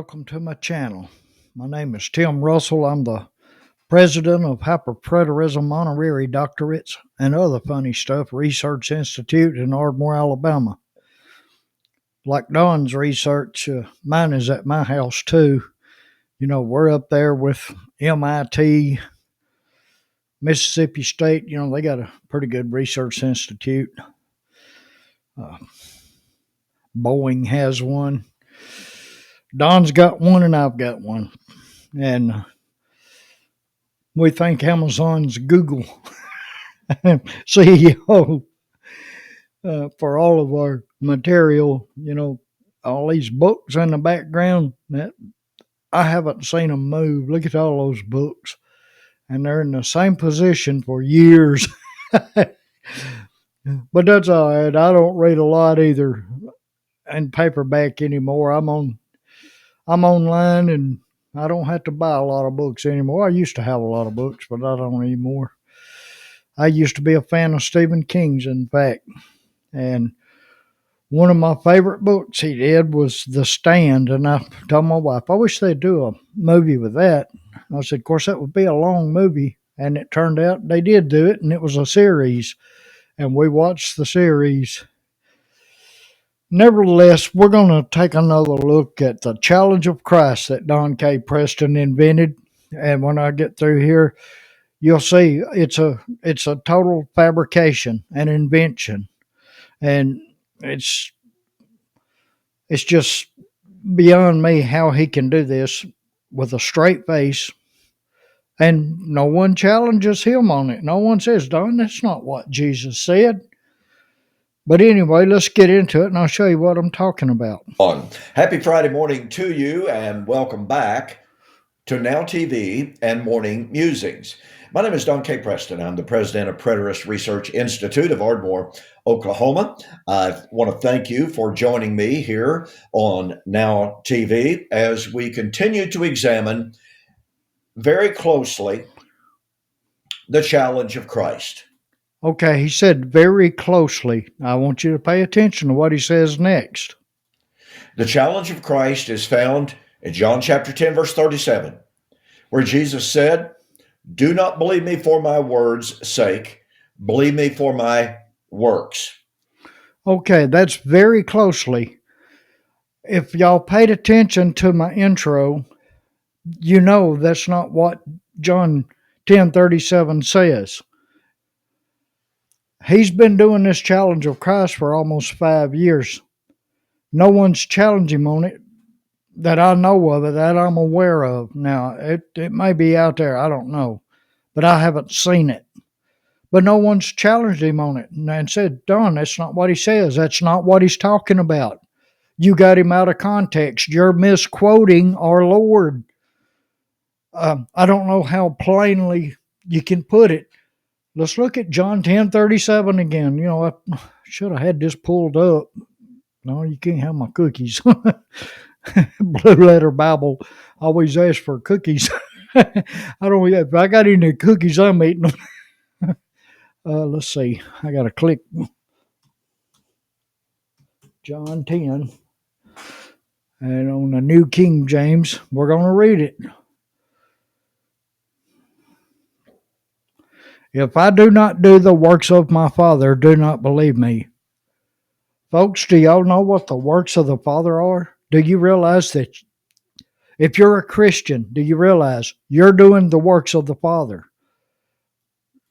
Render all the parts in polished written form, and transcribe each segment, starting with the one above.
Welcome to my channel. My name is Tim Russell. I'm the president of Hyperpreterism Honorary Doctorates and other funny stuff Research Institute in Ardmore, Alabama. Like Don's research, mine is at my house too. You know, we're up there with MIT, Mississippi State. You know, they got a pretty good research institute. Boeing has one. Don's got one and I've got one. And we think Amazon's Google CEO for all of our material. You know, all these books in the background, I haven't seen them move. Look at all those books. And they're in the same position for years. But that's all right. I don't read a lot either in paperback anymore. I'm online and I don't have to buy a lot of books anymore. I used to have a lot of books, but I don't anymore. I used to be a fan of Stephen King's, in fact. And one of my favorite books he did was The Stand. And I told my wife, I wish they'd do a movie with that. I said, of course, that would be a long movie. And it turned out they did do it, and it was a series. And we watched the series. Nevertheless, we're going to take another look at the challenge of Christ that Don K. Preston invented. And when I get through here, you'll see it's a total fabrication, an invention. And it's just beyond me how he can do this with a straight face. And no one challenges him on it. No one says, Don, that's not what Jesus said. But anyway, let's get into it, and I'll show you what I'm talking about. Happy Friday morning to you, and welcome back to Now TV and Morning Musings. My name is Don K. Preston. I'm the president of Preterist Research Institute of Ardmore, Oklahoma. I want to thank you for joining me here on Now TV as we continue to examine very closely the challenge of Christ. Okay, he said very closely. I want you to pay attention to what he says next. The challenge of Christ is found in John chapter 10, verse 37, where Jesus said, do not believe me for my words' sake, believe me for my works. Okay, that's very closely. If y'all paid attention to my intro, you know that's not what John 10:37 says. He's been doing this challenge of Christ for almost 5 years. No one's challenged him on it that I know of, it, that I'm aware of. Now, it may be out there, I don't know, but I haven't seen it. But no one's challenged him on it and said, Don, that's not what he says. That's not what he's talking about. You got him out of context. You're misquoting our Lord. I don't know how plainly you can put it. Let's look at John 10:37 again. You know, I should have had this pulled up. No, you can't have my cookies. Blue Letter Bible always asks for cookies. I don't. If I got any cookies, I'm eating them. Let's see. I got to click John 10. And on the New King James, we're going to read it. If I do not do the works of my Father, do not believe me. Folks, do y'all know what the works of the Father are? Do you realize that if you're a Christian, do you realize you're doing the works of the Father?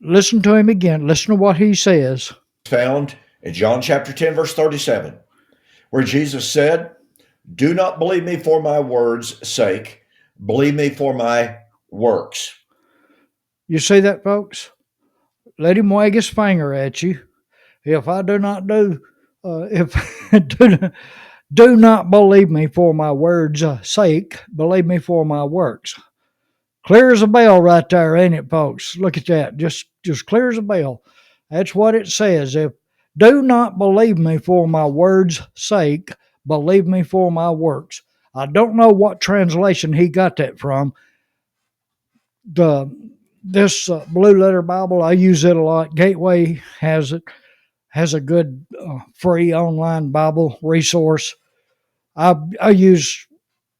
Listen to him again. Listen to what he says. Found in John chapter 10, verse 37, where Jesus said, do not believe me for my words' sake, believe me for my works. You see that, folks? Let him wag his finger at you. If I do not do, do not believe me for my words' sake, believe me for my works. Clear as a bell right there, ain't it, folks? Look at that. Just clear as a bell. That's what it says. If do not believe me for my words' sake, believe me for my works. I don't know what translation he got that from. This Blue Letter Bible, I use it a lot. Gateway has it. Has a good free online Bible resource. I use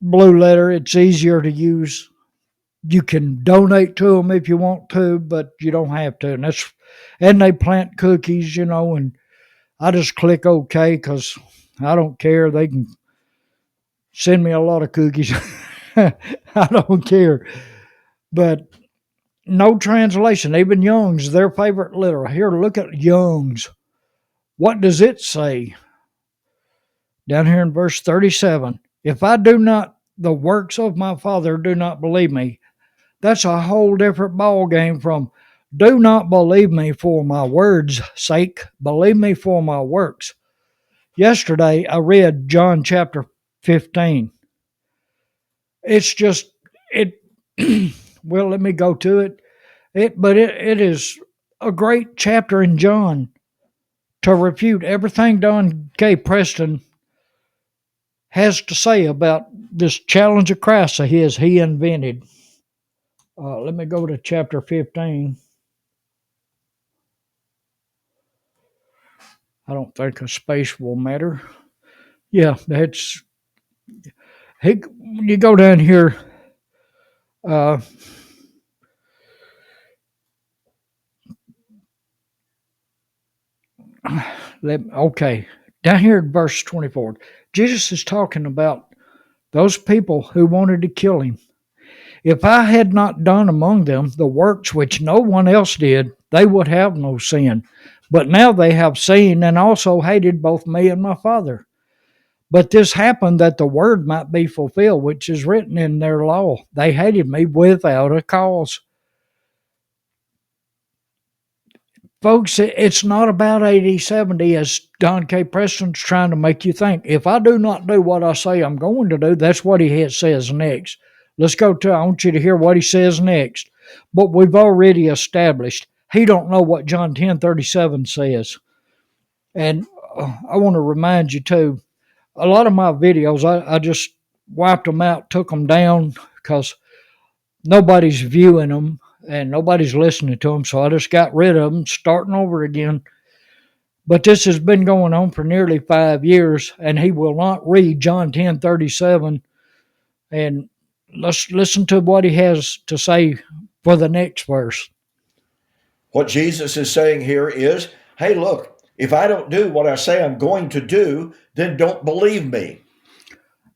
Blue Letter. It's easier to use. You can donate to them if you want to, but you don't have to. And they plant cookies, and I just click OK because I don't care. They can send me a lot of cookies. I don't care. But no translation. Even Young's, their favorite letter. Here, look at Young's. What does it say? Down here in verse 37. If I do not the works of my Father, do not believe me. That's a whole different ball game from do not believe me for my words' sake. Believe me for my works. Yesterday, I read John chapter 15. It's just, it, well, let me go to it. It is a great chapter in John to refute everything Don K. Preston has to say about this challenge of Christ of his he invented. Let me go to chapter 15. I don't think a space will matter. Yeah, that's you go down here. Uh, okay, down here in verse 24, Jesus is talking about those people who wanted to kill him. If I had not done among them the works which no one else did, they would have no sin. But now they have seen and also hated both me and my Father. But this happened that the word might be fulfilled, which is written in their law. They hated me without a cause. Folks, it's not about 80-70 as Don K. Preston's trying to make you think. If I do not do what I say I'm going to do, that's what he says next. Let's go to, I want you to hear what he says next. But we've already established he don't know what John 10:37 says. And I want to remind you too, a lot of my videos, I just wiped them out, took them down because nobody's viewing them and nobody's listening to them. So I just got rid of them, starting over again. But this has been going on for nearly 5 years, and he will not read John 10:37. And let's listen to what he has to say for the next verse. What Jesus is saying here is, hey, look, if I don't do what I say I'm going to do, then don't believe me.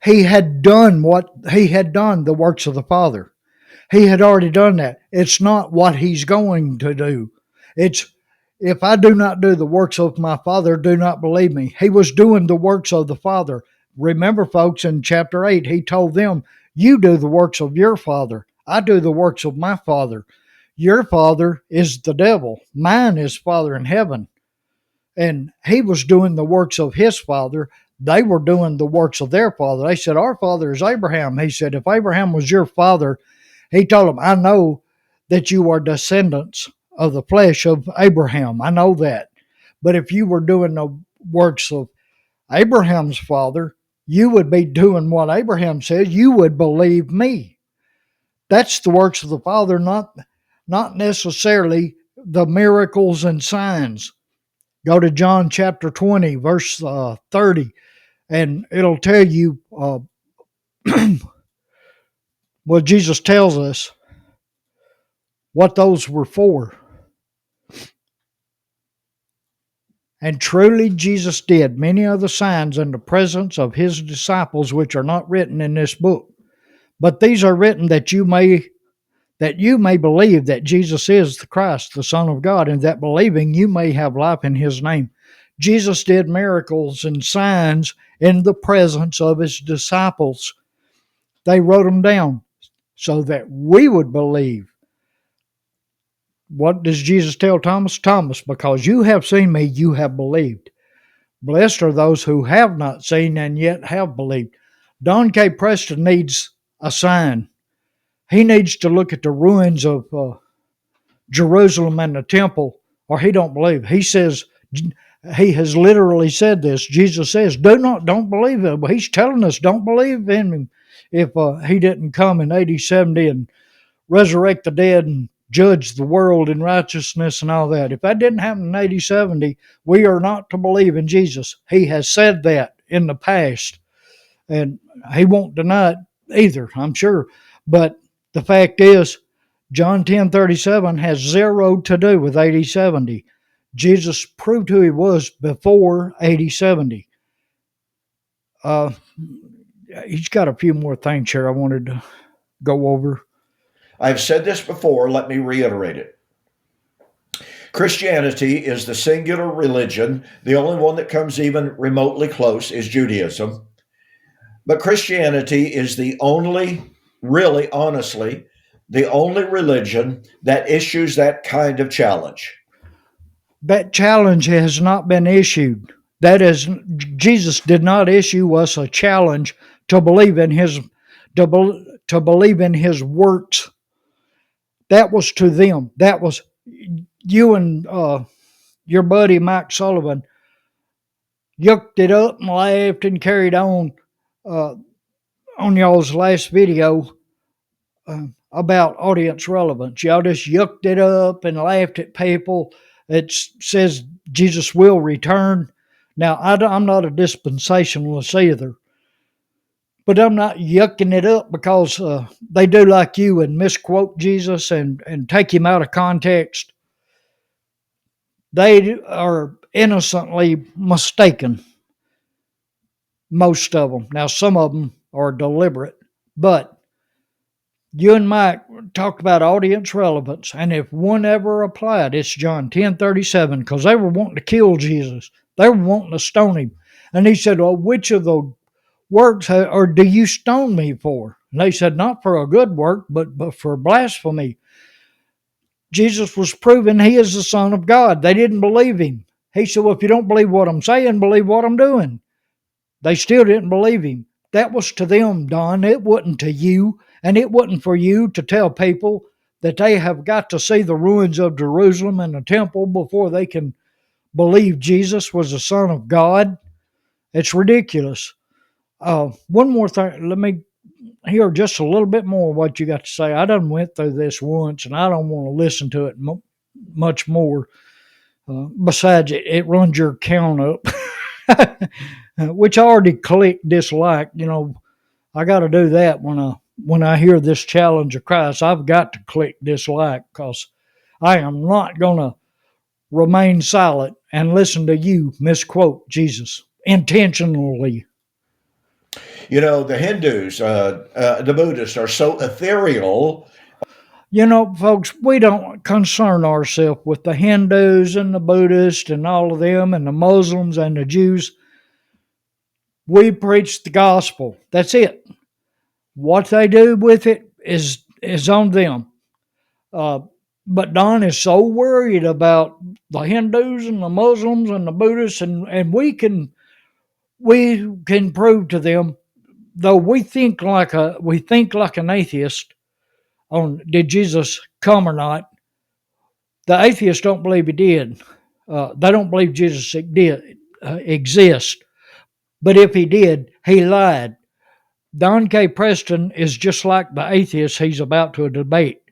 He had done the works of the Father. He had already done that. It's not what he's going to do. It's if I do not do the works of my Father, do not believe me. He was doing the works of the Father. Remember, folks, in chapter 8, he told them, you do the works of your father. I do the works of my Father. Your father is the devil. Mine is Father in heaven. And he was doing the works of his father. They were doing the works of their father. They said, our father is Abraham. He said, if Abraham was your father, he told them, I know that you are descendants of the flesh of Abraham. I know that. But if you were doing the works of Abraham's father, you would be doing what Abraham says. You would believe me. That's the works of the Father, not necessarily the miracles and signs. Go to John chapter 20, verse 30, and it'll tell you what Jesus tells us, what those were for. And truly Jesus did many other signs in the presence of his disciples, which are not written in this book. But these are written that you may believe that Jesus is the Christ, the Son of God, and that believing you may have life in his name. Jesus did miracles and signs in the presence of his disciples. They wrote them down so that we would believe. What does Jesus tell Thomas? Thomas, because you have seen me, you have believed. Blessed are those who have not seen and yet have believed. Don K. Preston needs a sign. He needs to look at the ruins of Jerusalem and the temple, or he don't believe. He says, he has literally said this. Jesus says, don't believe him. He's telling us don't believe in him if he didn't come in 80-70 and resurrect the dead and judge the world in righteousness and all that. If that didn't happen in 80-70, we are not to believe in Jesus. He has said that in the past, and he won't deny it. either, I'm sure. But the fact is, John 10:37 has zero to do with 80/70. Jesus proved who he was before 80/70. Uh, he's got a few more things here I wanted to go over. I've said this before, let me reiterate it. Christianity is the singular religion. The only one that comes even remotely close is Judaism. But Christianity is the only, really, honestly, the only religion that issues that kind of challenge. That challenge has not been issued. That is, Jesus did not issue us a challenge to believe in his to believe in his works. That was to them. That was you and your buddy Mike Sullivan yuked it up and laughed and carried uh, on y'all's last video about audience relevance. Y'all just yucked it up and laughed at people. It says Jesus will return. Now, I'm not a dispensationalist either, but I'm not yucking it up because they do like you and misquote Jesus and take him out of context. They are innocently mistaken, most of them. Now, some of them are deliberate, but you and Mike talked about audience relevance, and if one ever applied, it's John 10:37, because they were wanting to kill Jesus. They were wanting to stone him. And he said, well, which of the works or do you stone me for? And they said, not for a good work, but for blasphemy. Jesus was proving he is the Son of God. They didn't believe him. He said, well, if you don't believe what I'm saying, believe what I'm doing. They still didn't believe him. That was to them, Don. It wasn't to you. And it wasn't for you to tell people that they have got to see the ruins of Jerusalem and the temple before they can believe Jesus was the Son of God. It's ridiculous. One more thing. Let me hear just a little bit more of what you got to say. I done went through this once, and I don't want to listen to it much more. Besides, it runs your count up, which I already clicked dislike. You know, I got to do that when I hear this challenge of Christ. I've got to click dislike because I am not going to remain silent and listen to you misquote Jesus intentionally. You know, the Hindus, the Buddhists are so ethereal. You know, folks, we don't concern ourselves with the Hindus and the Buddhists and all of them and the Muslims and the Jews. We preach the gospel. That's it. What they do with it is on them. Uh, but Don is so worried about the Hindus and the Muslims and the Buddhists, and we can prove to them, though we think like an atheist on did Jesus come or not. The atheists don't believe he did. They don't believe Jesus did exist. But if he did, he lied. Don K. Preston is just like the atheist he's about to debate.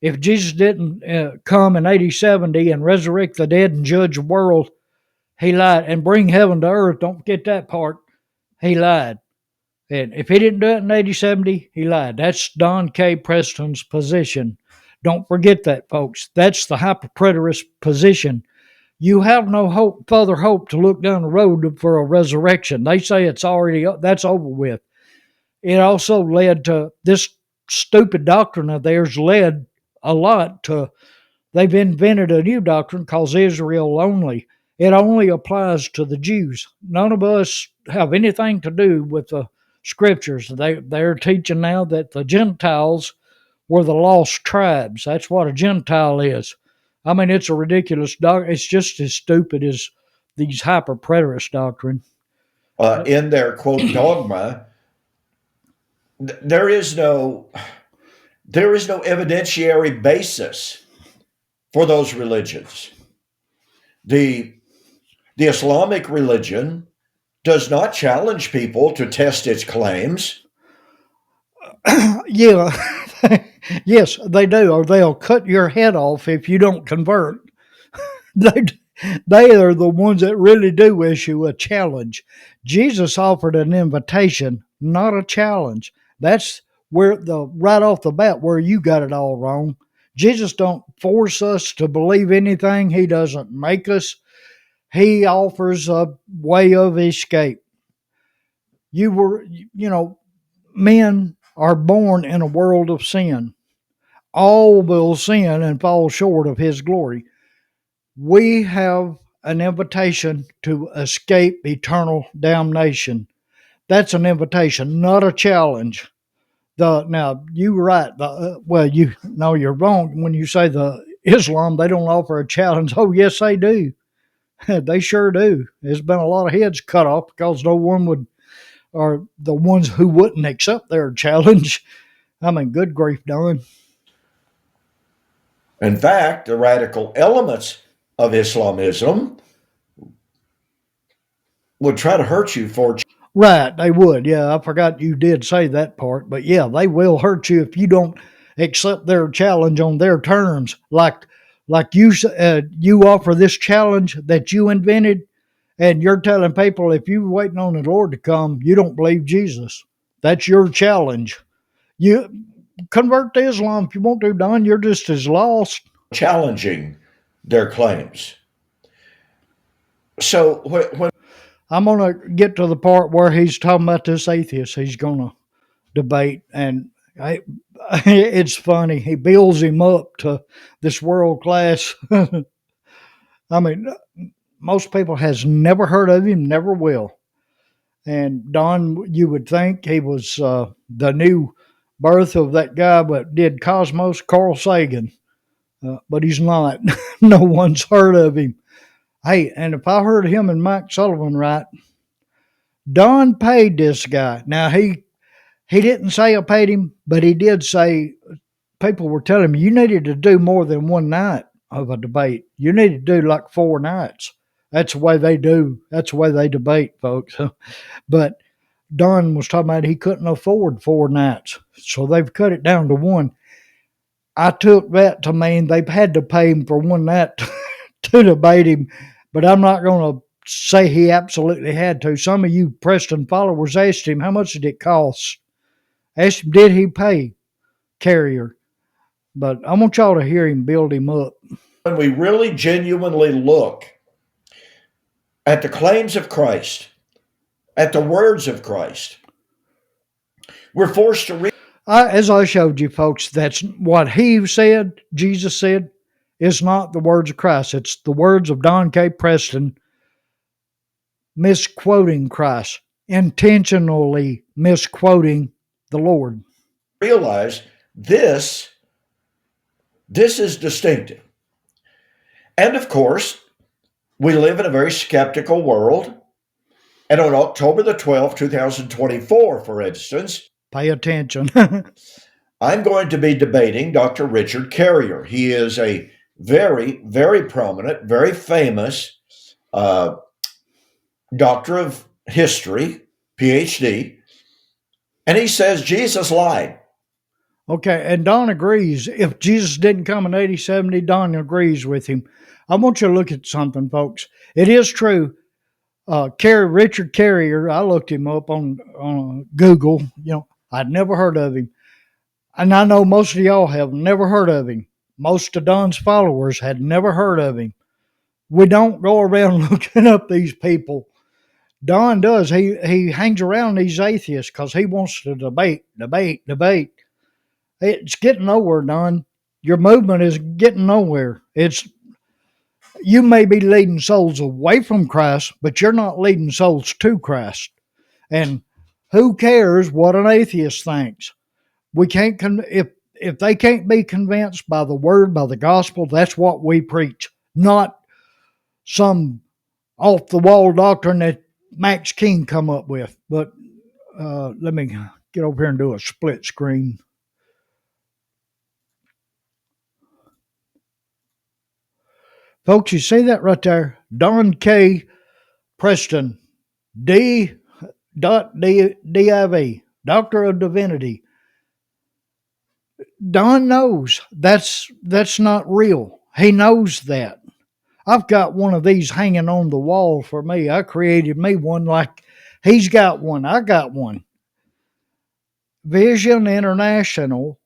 If Jesus didn't come in 80/70 and resurrect the dead and judge the world, he lied. And bring heaven to earth, don't forget that part, he lied. And if he didn't do it in 80/70, he lied. That's Don K. Preston's position. Don't forget that, folks. That's the hyper-preterist position. You have no hope, further hope to look down the road for a resurrection. They say that's over with. It also led to this stupid doctrine of theirs led a lot to, they've invented a new doctrine called Israel only. It only applies to the Jews. None of us have anything to do with the scriptures. They're teaching now that the Gentiles were the lost tribes. That's what a Gentile is. I mean, it's a ridiculous doctrine. It's just as stupid as these hyper preterist doctrine. In their quote dogma, there is no evidentiary basis for those religions. The Islamic religion does not challenge people to test its claims. Yeah, yes, they do, or they'll cut your head off if you don't convert. They, they are the ones that really do issue a challenge. Jesus offered an invitation, not a challenge. That's where the right off the bat where you got it all wrong. Jesus don't force us to believe anything. He doesn't make us. He offers a way of escape. Men are born in a world of sin. All will sin and fall short of his glory. We have an invitation to escape eternal damnation. That's an invitation, not a challenge. Now you were right. You know you're wrong when you say the Islam they don't offer a challenge. Oh yes, they do. They sure do. There's been a lot of heads cut off because no one would, or the ones who wouldn't accept their challenge. I mean, good grief, Don. In fact, the radical elements of Islamism would try to hurt you for. Right, they would. Yeah, I forgot you did say that part, but yeah, they will hurt you if you don't accept their challenge on their terms. Like you offer this challenge that you invented, and you're telling people if you're waiting on the Lord to come, you don't believe Jesus. That's your challenge. You convert to Islam if you want to, Don. You're just as lost. Challenging their claims. So when I'm going to get to the part where he's talking about this atheist he's going to debate, and it's funny. He builds him up to this world class. I mean, most people has never heard of him, never will. And Don, you would think he was the new birth of that guy that did Cosmos, Carl Sagan, but he's not. No one's heard of him. Hey, and if I heard him and Mike Sullivan right, Don paid this guy. Now he didn't say I paid him, but he did say people were telling him you needed to do more than one night of a debate. You need to do like 4 nights. That's the way they do. That's the way they debate, folks. But Don was talking about he couldn't afford 4 nights, so they've cut it down to one. I took that to mean they've had to pay him for one night to debate him, but I'm not going to say he absolutely had to. Some of you Preston followers asked him how much did it cost. Asked him did he pay Carrier, but I want y'all to hear him build him up. when we really genuinely look at the claims of Christ, at the words of Christ, we're forced to read. As I showed you, folks, that's what he said, Jesus said, is not the words of Christ. It's the words of Don K. Preston misquoting Christ, intentionally misquoting the Lord. Realize this is distinctive. And of course, we live in a very skeptical world. And on October the 12th, 2024, for instance, Pay attention. I'm going to be debating Dr. Richard Carrier. He is a very, very prominent, very famous doctor of history, PhD, and he says Jesus lied. Okay, and Don agrees. If Jesus didn't come in 80, 70, Don agrees with him. I want you to look at something, folks. It is true. Richard Carrier, I looked him up on Google. I'd never heard of him. And I know most of y'all have never heard of him. Most of Don's followers had never heard of him. We don't go around looking up these people. Don does. He hangs around these atheists because he wants to debate. It's getting nowhere, Don. Your movement is getting nowhere. You may be leading souls away from Christ, but you're not leading souls to Christ. And who cares what an atheist thinks? We can't if they can't be convinced by the word, by the gospel, that's what we preach, not some off the wall doctrine that Max King come up with. But let me get over here and do a split screen. Folks, you see that right there? Don K. Preston, D.Div, Doctor of Divinity. Don knows that's not real. He knows that. I've got one of these hanging on the wall for me. I created me one like he's got one. I got one. Vision International,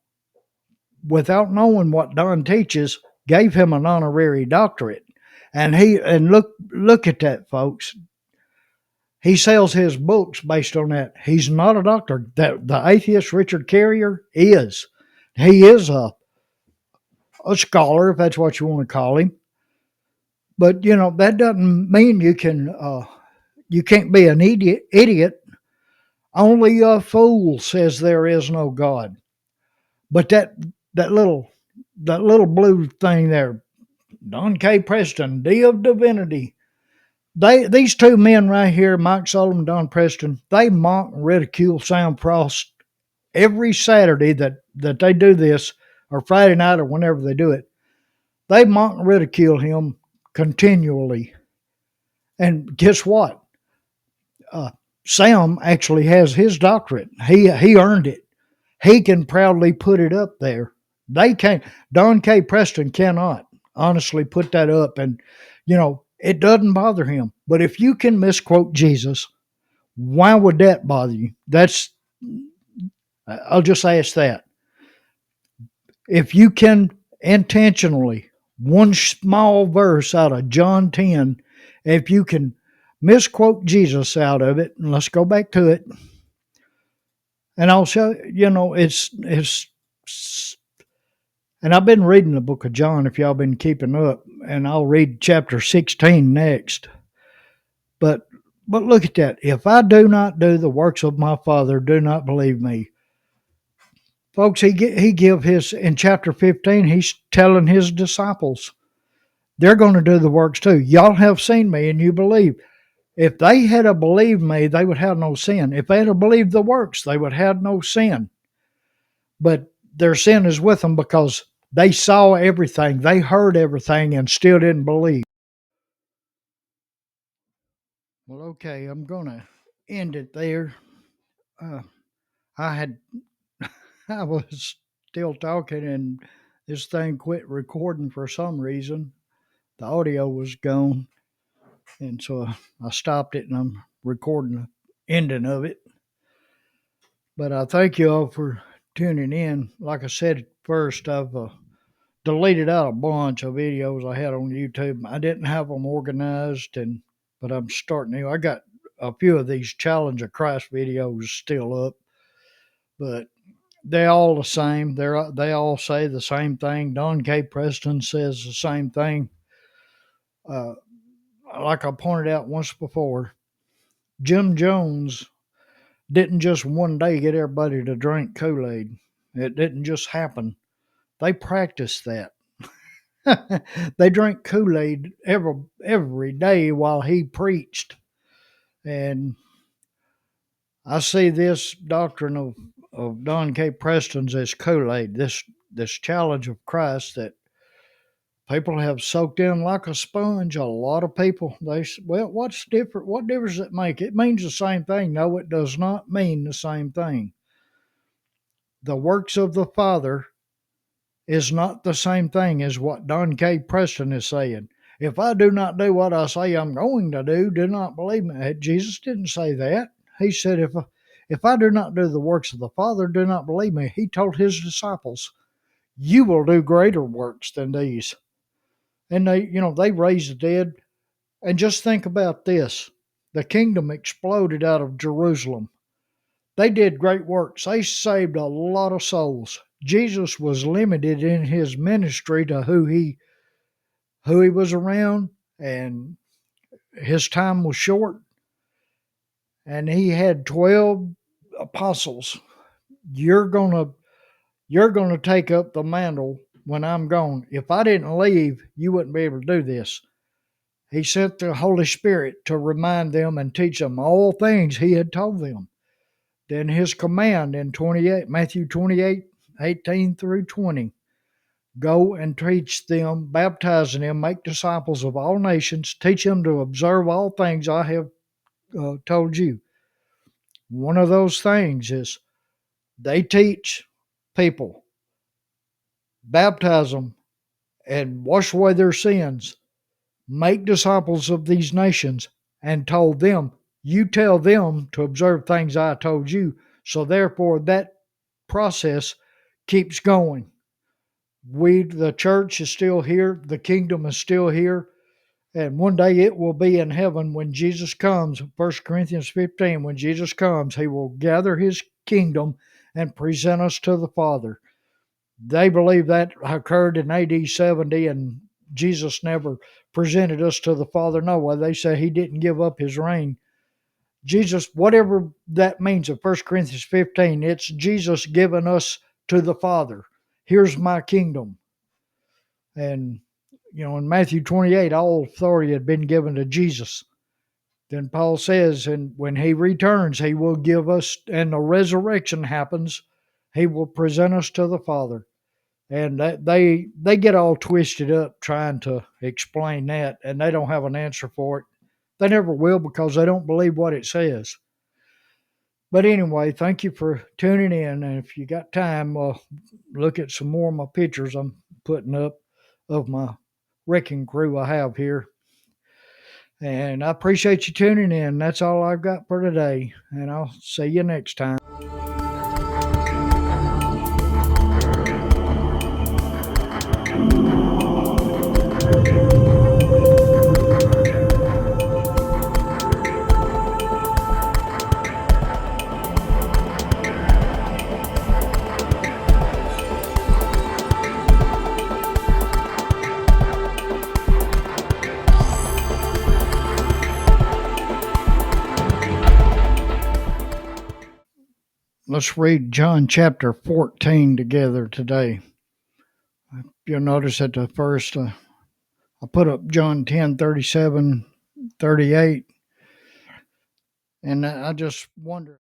without knowing what Don teaches, gave him an honorary doctorate. And look at that, folks. He sells his books based on that. He's not a doctor. The atheist Richard Carrier is. He is a scholar, if that's what you want to call him. But that doesn't mean you can't be an idiot. Only a fool says there is no God. But that little blue thing there, Don K. Preston, D of Divinity. These two men right here, Mike Sullivan, Don Preston, they mock and ridicule Sam Frost every Saturday that they do this, or Friday night, or whenever they do it. They mock and ridicule him continually. And guess what? Sam actually has his doctorate. He earned it. He can proudly put it up there. They can't. Don K. Preston cannot honestly put that up, and it doesn't bother him. But if you can misquote Jesus, why would that bother you? I'll just ask that. If you can intentionally, one small verse out of John 10, if you can misquote Jesus out of it, and let's go back to it, and I'll show it's and I've been reading the book of John, if y'all been keeping up, and I'll read chapter 16 next. But look at that. If I do not do the works of my Father, do not believe me. Folks, he give his, in chapter 15, he's telling his disciples, they're going to do the works too. Y'all have seen me and you believe. If they had believed me, they would have no sin. If they had believed the works, they would have no sin. But their sin is with them because they saw everything, they heard everything, and still didn't believe. Well, okay, I'm going to end it there. I had I was still talking, and this thing quit recording for some reason. The audio was gone, and so I stopped it, and I'm recording the ending of it. But I thank you all for tuning in. Like I said at first, I've deleted out a bunch of videos I had on YouTube. I didn't have them organized, but I'm starting to. I got a few of these Challenge of Christ videos still up, but they're all the same. They all say the same thing. Don K. Preston says the same thing. Like I pointed out once before, Jim Jones didn't just one day get everybody to drink Kool-Aid. It didn't just happen. They practiced that. They drank Kool-Aid every day while he preached. And I see this doctrine of Don K. Preston's as Kool-Aid, this challenge of Christ that people have soaked in like a sponge. A lot of people, what's different? What difference does it make? It means the same thing. No, it does not mean the same thing. The works of the Father is not the same thing as what Don K. Preston is saying. If I do not do what I say I'm going to do not believe me. Jesus didn't say that. He said, if I do not do the works of the Father, do not believe me. He told his disciples, you will do greater works than these. And they raised the dead. And just think about this. The kingdom exploded out of Jerusalem. They did great works. They saved a lot of souls. Jesus was limited in his ministry to who he was around, and his time was short. And he had 12 apostles. You're gonna take up the mantle when I'm gone. If I didn't leave, you wouldn't be able to do this. He sent the Holy Spirit to remind them and teach them all things he had told them. Then his command in Matthew 28, 18 through 20, go and teach them, baptizing them, make disciples of all nations, teach them to observe all things I have told you. One of those things is they teach people, baptize them, and wash away their sins, make disciples of these nations, and told them, you tell them to observe things I told you. So therefore, that process keeps going. The church is still here, the kingdom is still here, and one day it will be in heaven when Jesus comes. 1 Corinthians 15, when Jesus comes, he will gather his kingdom and present us to the Father. They believe that occurred in AD 70 and Jesus never presented us to the Father. No way. They say he didn't give up his reign. Jesus, whatever that means in 1 Corinthians 15, it's Jesus giving us to the Father. Here's my kingdom. And, in Matthew 28, all authority had been given to Jesus. Then Paul says, and when he returns, he will give us, and the resurrection happens, he will present us to the Father. And they get all twisted up trying to explain that, and they don't have an answer for it. They never will because they don't believe what it says. But anyway, thank you for tuning in. And if you got time, look at some more of my pictures I'm putting up of my wrecking crew I have here. And I appreciate you tuning in. That's all I've got for today. And I'll see you next time. Let's read John chapter 14 together today. You'll notice at the first, I put up John 10:37, 38, and I just wonder.